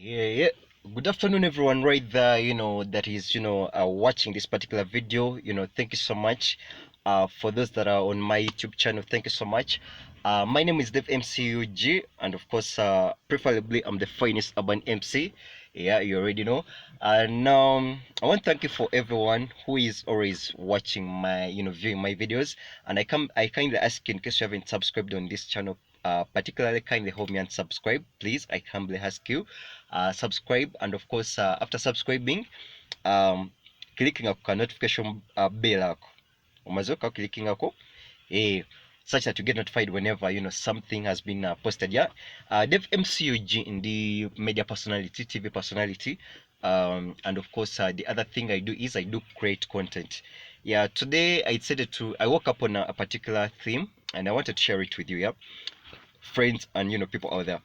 Yeah. Good afternoon, everyone, right there, that is, watching this particular video. Thank you so much. For those that are on my YouTube channel, thank you so much. My name is Dave MCUG, and of course, preferably, I'm the finest urban MC. Yeah, you already know. And I want to thank you for everyone who is always watching my, viewing my videos. And I kindly ask you, in case you haven't subscribed on this channel, particularly kindly help me and subscribe, please. I humbly ask you, subscribe, and of course, after subscribing, clicking a notification bell ako. Umazoka clicking ako, eh, such that you get notified whenever something has been posted. Yeah, Dev MCUG in the media personality, TV personality, and of course, the other thing I do is I do create content. Yeah, today I woke up on a particular theme and I wanted to share it with you. Yeah, friends and people out there.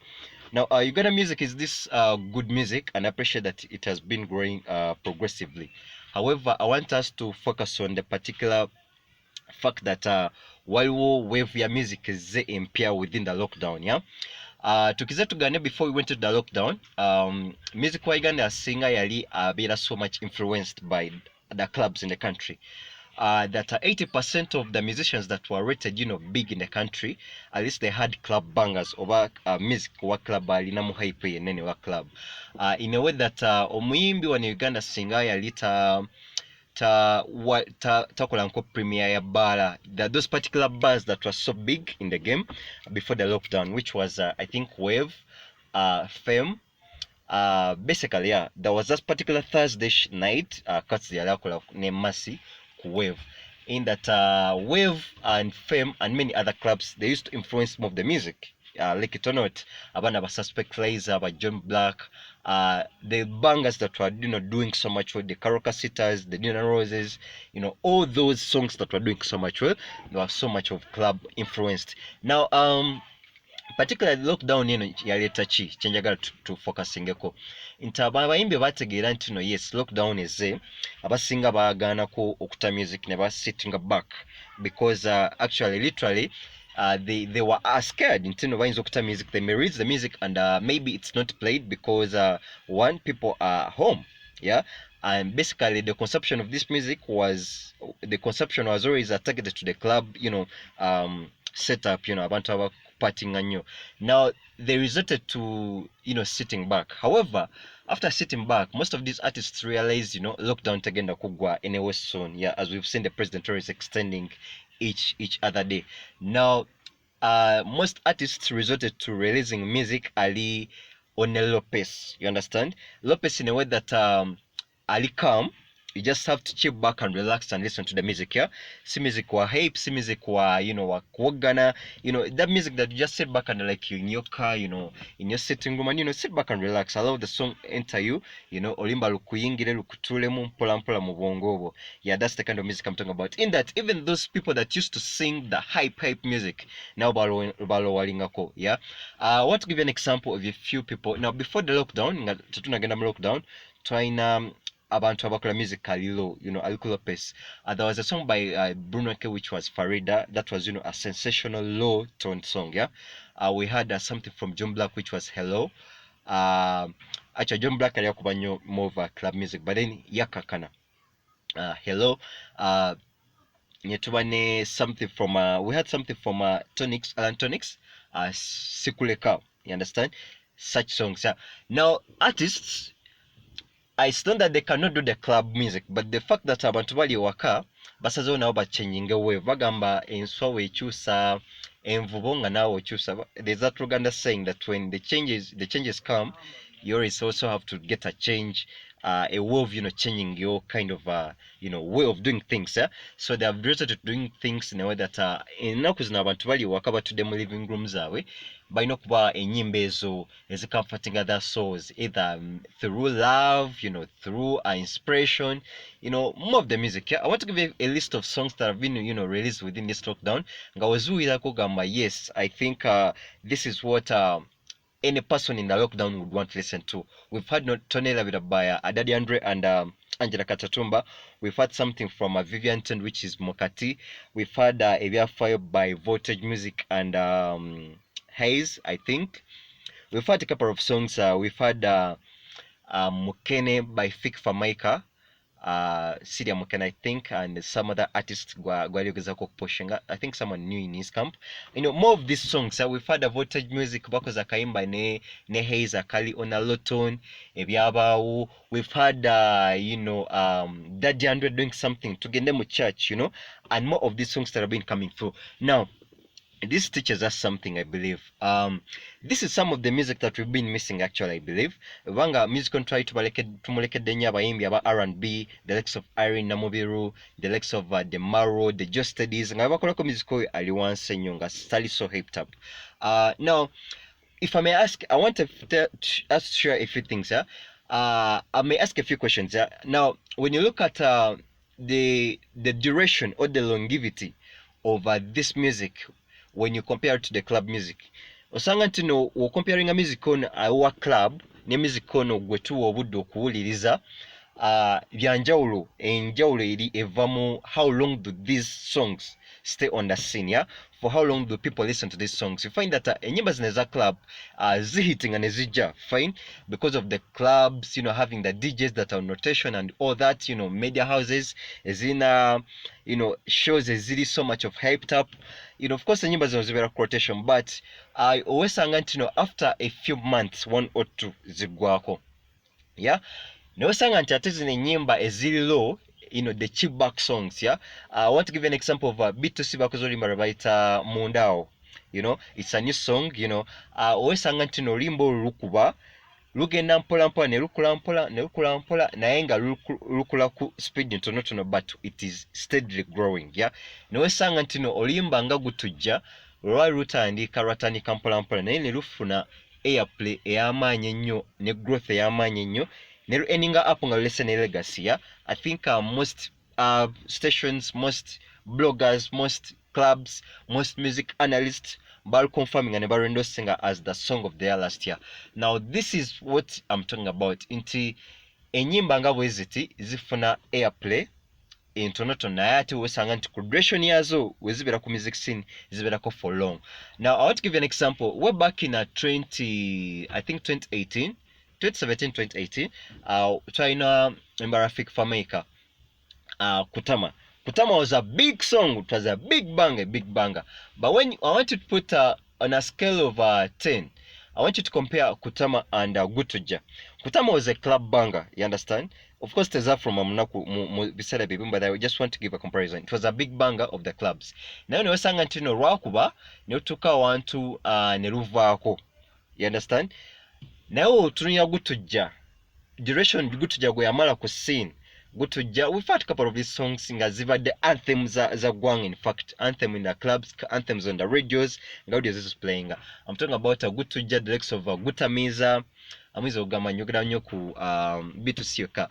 Now, Uganda music is this good music, and I appreciate that it has been growing progressively. However, I want us to focus on the particular fact that while wave ya music is impaired within the lockdown, yeah. Tukize tugane before we went to the lockdown, music wa Uganda singer yali abeera so much influenced by the clubs in the country. That 80% of the musicians that were rated, big in the country, at least they had club bangers over music wa club alinamu hype yenene wa club. In a way that omuyimbi wa Uganda singer yali takola nko premier ya bala, those particular bars that were so big in the game before the lockdown, which was I think Wave, Fame. Basically, yeah, there was this particular Thursday night, cuts the alakola named Mercy Wave. In that Wave and Fame and many other clubs, they used to influence more of the music. Like it or not, abana ba Suspect Laser, ba John Black, the bangers that were doing so much well, the Karaoke Sitters, the Dinner Roses, all those songs that were doing so much well, they were so much of club influenced. Now, particularly lockdown yaleeta ki kyenjagala tufocusingeko nti abayimbi bategeera nti yes, lockdown eze, abasinga baagaanako okuta music ne basitting back because actually literally they were scared nti no bayinza okuta music. They may release the music and maybe it's not played because one, people are home, yeah, and basically the consumption was always targeted to the club, setup, abantu abakupatinga nnyo. Now they resorted to sitting back. However, after sitting back, most of these artists realized lockdown tagenda kugwa anyway soon, yeah, as we've seen the president always extending each other day. Now most artists resorted to releasing music ali on a low pace, you understand, low pace in a way that ali calm. You just have to chill back and relax and listen to the music, yeah. See music wa hype, see music wa wa kuogana, that music that you just sit back and like you in your car, in your sitting room, and sit back and relax, allow the song enter you, olimba lukuyingire lukutulemu mpola mpola mu bwongo. Yeah, that's the kind of music I'm talking about. In that, even those people that used to sing the hype music now balowalingako, yeah. I want to give you an example of a few people. Now, before the lockdown, tetunagenda mu lockdown, twalina abantu abakola music alilo, aliko Lopez. There was a song by Bruno K, which was Farida. That was a sensational low tone song, yeah. We had something from John Black, which was Hello. Actually John Black aliyakuba more of club music, but then yakakana Hello. Nyetubane something from we had something from Tonics, Alan Tonics, Sikuleka, you understand, such songs, yeah. Now artists, I stand that they cannot do the club music, but the fact that abantu bali waka basazeho nabo bachanging wave, bagamba enswa wekyusa envubo nga nawe okyusa. There's that Uganda saying that when the changes come, you always also have to get a change, a way of changing your kind of way of doing things, yeah? So they have resorted to doing things in a way that ennaku zino abantu bali waka batudde mu living rooms zaabwe balina okuba ennyimba ezo ezicomforting other souls, either through love, through inspiration, more of the music, yeah? I want to give you a list of songs that have been released within this lockdown nga wezuwirako gamba yes, I think this is what any person in the lockdown would want to listen to. We've had Tony Lavida by Adadi Andre and Angela Katatumba. We've had something from Vivian Ten, which is Mokati. We've had Evia Fire by Voltage Music and Haze, I think. we've had a couple of songs. We've had Mukene by Fik Famaika, Syria Mukene, I think, and some other artists poshinga. I think someone new in his camp. More of these songs. We've had a voltage music bakoza kaimba ne Heiza Kali on Aloton, Ebiabawu. We've had Daddy Andre doing something to get them to church, and more of these songs that have been coming through. Now, this teaches us something, I believe. This is some of the music that we've been missing, actually, I believe. Vanga music on try to tumuleke denya baimbi aba R&B, the likes of Irene Namubiru, the likes of the Maro, the Just Studies, nga bakolako music oyo ali wansi ennyo nga stali so hyped up. Now, if I may ask, I want to share a few things. I may ask a few questions. Now, when you look at the duration or the longevity of this music, when you compare it to the club music, osanga nti no comparing a music on our club ne music ono gwe tuwa obudde okuwuliriza byanjawulo enjawulo eri eva mu how long do these songs stay on the scene, yeah? For how long do people listen to these songs? You find that enyimba zino eza club zihitinga ne zijja fine because of the clubs, having the DJs that are on rotation and all that, media houses ezina, shows eziri so much of hyped up, of course enyimba zino zibera ku rotation, but I always sanga nti after a few months, 1 or 2 zigwako, yeah? Nosanga nti ate zino enyimba eziri low, the cheap back songs, yeah? I want to give an example of B2C bakozolimba baita Mundao. It's a new song, owesanga nti no limbo lukuba lugenda mpola mpola ne lukula mpola naye nga lukula ku speed ntonotono, but it is steadily growing, yeah? Nowesanga nti no olimba nga gutujja lwali lutandika mpola mpola naye ne lufuna airplay ey'amaanyi ennyo ne growth ey'amaanyi ennyo ne endinga up nga lulese ne legacy, yeah? I think most stations, most bloggers, most clubs, most music analysts bal confirming and Barrendo singer as the song of the year last year. Now this is what I'm talking about. Inti enyimba nga bweziti zifuna airplay intonoto naye ate wesanga nti ku duration yazo wezibera ku music scene ziberako for long. Now I want to give you an example. Way back in 2018, 2018, China Embarafik Fameka, Kutama was a big song. It was a big banger. But when I want you to put on a scale of 10, I want you to compare Kutama and Gutuja. Kutama was a club banger, you understand? Of course, there's that from Amunaku beside a baby, but I just want to give a comparison. It was a big banger of the clubs. Now, no sang antino Rakuba, no tuka wantu Neruvako. You understand? Now, Tunya Gutuja. Duration Gutuja Guamala ku scene. We've had a couple of these songs nga ziva the anthems za gwang, in fact anthem in the clubs, anthems on the radios nga audio is playing. I'm talking about Gutuja, the likes of Gutamiza amiza ogama nyogera nnyo ku B2C yoka,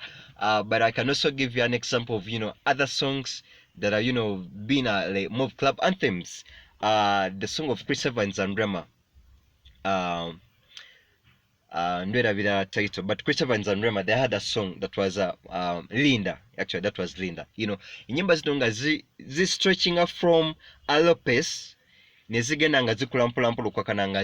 but I can also give you an example of other songs that are being like more club anthems. The song of Chris Evans and Rema, Ndwera title, but Chris Evans and Rema, they had a song that was Linda. Actually, that was Linda. Inyimba zidonga zi stretching up from a low pace nezigenda nga zikula mpola kwakana nga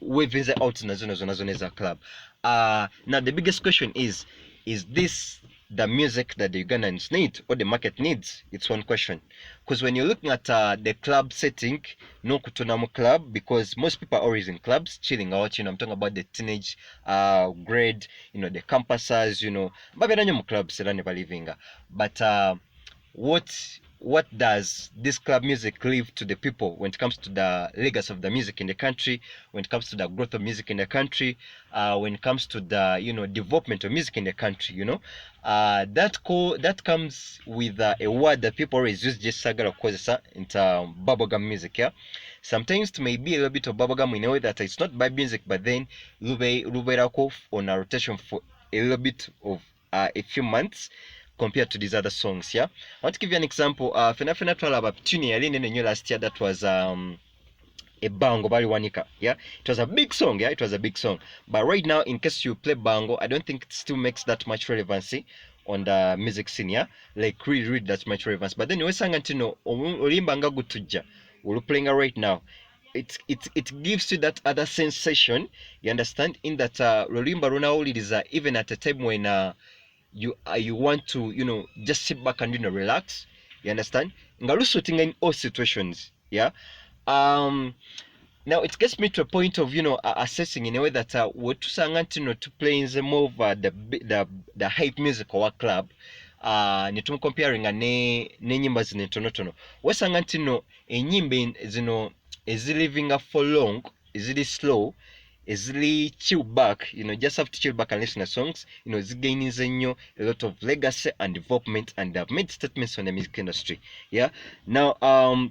weaving out na zona za club. Now the biggest question is this the music that the Ugandans need or the market needs? It's one question. Because when you're looking at the club setting, no kutonamu club, because most people are always in clubs chilling out. I'm talking about the teenage grade, the campuses, baberanyo clubs living. But what does this club music leave to the people when it comes to the legacy of the music in the country, when it comes to the growth of music in the country, when it comes to the development of music in the country? That comes with a word that people always use, just sagara kozesa into bubblegum music, yeah? Sometimes it may be a little bit of bubblegum in a way that it's not bad music, but then lube on a rotation for a little bit of a few months compared to these other songs, yeah? I want to give you an example. Fena twala about tune yali nene last year, that was a bango bali wanika, yeah? It was a big song, yeah? It was a big song. But right now, in case you play bango, I don't think it still makes that much relevancy on the music scene, yeah? Like really that much relevance. But then you sang antino olimbanga gutuja. We're playing right now. it gives you that other sensation, you understand, in that Rolimba runawuliriza even at a time when you want to just sit back and relax, you understand, nga lusutinga in all situations. Yeah. um Now it gets me to a point of assessing in a way that wetusanga nti no tuplayinze more of the hype music owa club netumucomparinga n'enyimba zino entonotono, wesanga nti no enyimba zino ezilivinga for long, ezili slow, ezili chill back, just have to chill back and listen to songs, zigaininze nnyo a lot of legacy and development, and have made statements on the music industry. Yeah. Now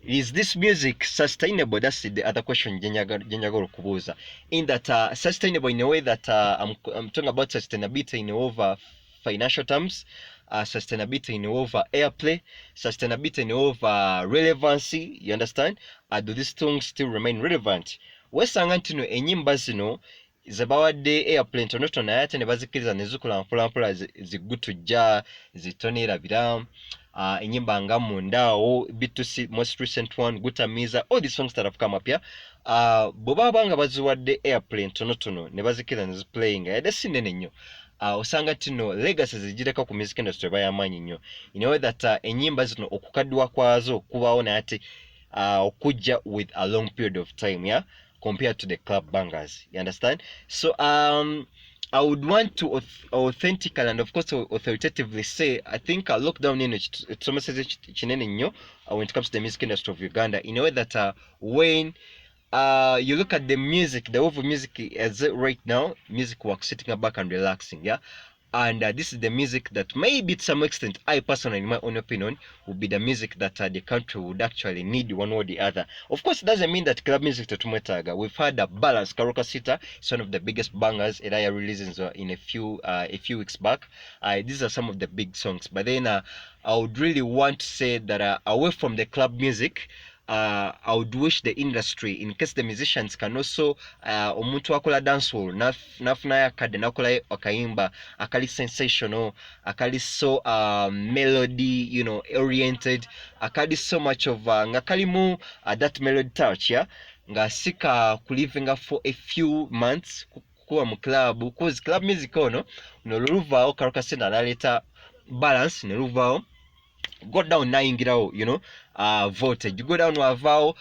is this music sustainable? That's the other question Jenyago Kubuza. In that sustainable in a way that I'm talking about sustainability in over financial terms, sustainability in over airplay, sustainability in over relevancy, you understand? Do these songs still remain relevant? Wesanga ntino enyimba zino zebawadde airplay ntonotono naye ate ne bazikiriza ne zikula mpolampola zigutujja zitonera enyimba nga mundaawo B2C most recent one gutamiza, all these songs that have come up here bwe baba nga baziwadde airplay ntonotono ne bazikiriza ne ziplayinga yadde si nnene nnyo, osanga tino legacy zigireka ku music industry bayamaanyi nnyo, in a way that enyimba zino okukaddiwa kwazo kubaawo naye ate okujja with a long period of time, yeah, compared to the club bangers, you understand? So I would want to authentically and of course authoritatively say I think lockdown in when it comes to the music industry of Uganda, in a way that when you look at the music, the overall music as right now, music works sitting back and relaxing, yeah. And this is the music that maybe to some extent, I personally, in my own opinion, would be the music that the country would actually need one or the other. Of course, it doesn't mean that club music to tumetaga. We've had a balance. Karoka Sita is one of the biggest bangers Elaya releases in a few weeks back. These are some of the big songs. But then I would really want to say that away from the club music, I would wish the industry, in case the musicians can also omuntu akola dancehall nafunayo akadde nakola akayimba akali sensational, akali so melody oriented, akali so much of nga kalimu that melody touch, yeah, nga sika kulivinga for a few months kuwa mu club, because club music ono noluvaawo Karoka Sena naleta balance, neluvaawo go down nayingirawo, voltage, you go down wavao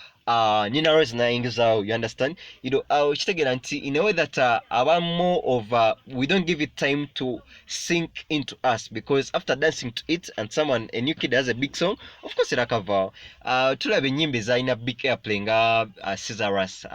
Nina Rose nayingizawo, you understand, kitegeera nti in a way that aba more of we don't give it time to sink into us, because after dancing to it and a new kid has a big song, of course irakavaawo. Tulaba ennyimba ezalina big airplay nga Caesarus,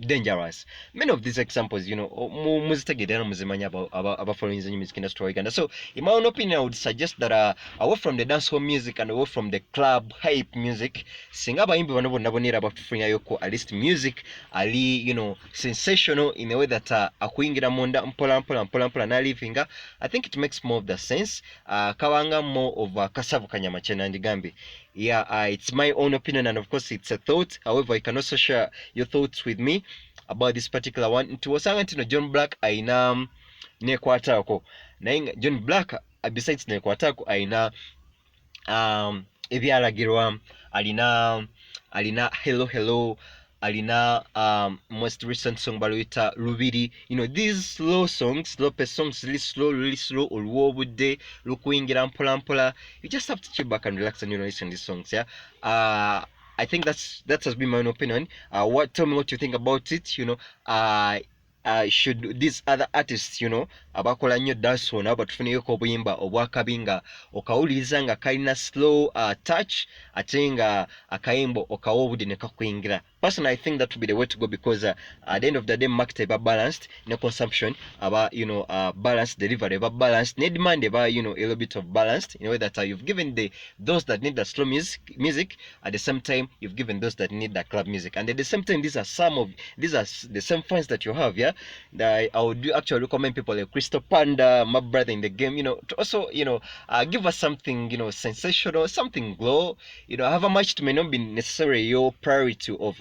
Dangerous, many of these examples muzitegeera era muzimanya abafollowing the music industry of Uganda. So in my own opinion, I would suggest that away from the dancehall music and away from the club hype music, singa abayimbi bano bonna bonera bafufunyayoko at least music ali sensational in a way that akuyingira munda mpola mpola nalivinga, I think it makes more of the sense. Kabanga more of kasavu kanyama chenandigambi. Yeah, it's my own opinion and of course it's a thought. However, you can also share your thoughts with me about this particular one. Ntiwosanga ntino John Black aina nekwatako naye John Black besides nekwatako aina ebyalagirwa, alina hello hello, alina most recent song baluyita Lubiri. These slow songs, slow pace songs, really slow oluwa obudde lukuyingira mpola mpola, you just have to chill back and relax and listen to these songs, yeah. I think that has been my own opinion. Tell me what you think about it. Should these other artists abakola nnyo dancehall nabo batufuneyeko obuyimba obwakabi nga okawuliriza nga kalina slow touch ate nga akayimbo okawa obudde ne kakuyingira. Personally, I think that would be the way to go, because at the end of the day market eba balanced, consumption aba balanced, delivery eba balanced, ne demand eba a little bit of balanced, in a way that you've given those that need the slow music, at the same time you've given those that need the club music, and at the same time these are the same fans that you have, yeah. I would actually recommend people like Crystal Panda, my brother in the game, to also give us something sensational, something glow, however much it may not be necessarily your priority of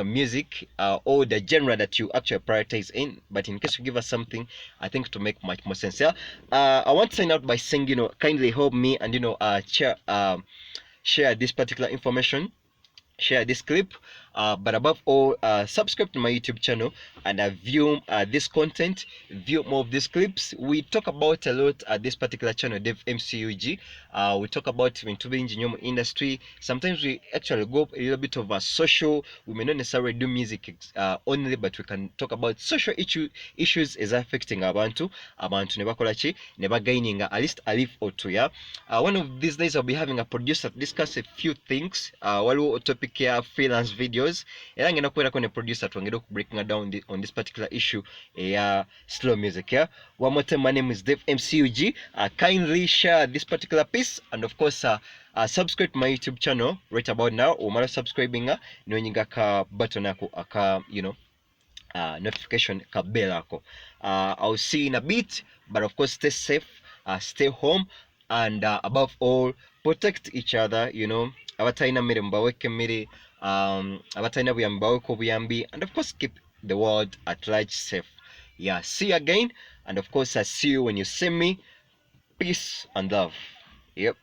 music or the genre that you actually prioritize in, but in case you give us something, I think to make much more sense. Yeah. I want to sign out by saying kindly help me and share this particular information share this clip, but above all, subscribe to my YouTube channel and view this content, view more of these clips. We talk about a lot at this particular channel, Dev MCUG. We talk about into the engineering industry. Sometimes we actually go a little bit of a social. We may not necessarily do music only, but we can talk about social issues is affecting abantu ne bakola ki ne bagaining at least a leaf or two. Yeah. One of these days I'll be having a producer to discuss a few things. Waliwo topic ya freelance videos. Era ngenda kubeerako ne producer twongere breaking down on this particular issue ya slow music. Yeah. One more time, my name is Dave MCUG. Kindly share this particular piece and of course subscribe to my YouTube channel right about now. Umara subscribing nonyinga ka button ako aka notification ka bell ako. I'll see you in a bit, but of course stay safe, stay home, and above all protect each other. Abatalina mmere mbaweke mmere, abatalina buyambi baweko buyambi, and of course keep the world at large safe. Yeah, see you again, and of course I see you when you see me. Peace and love. Yep.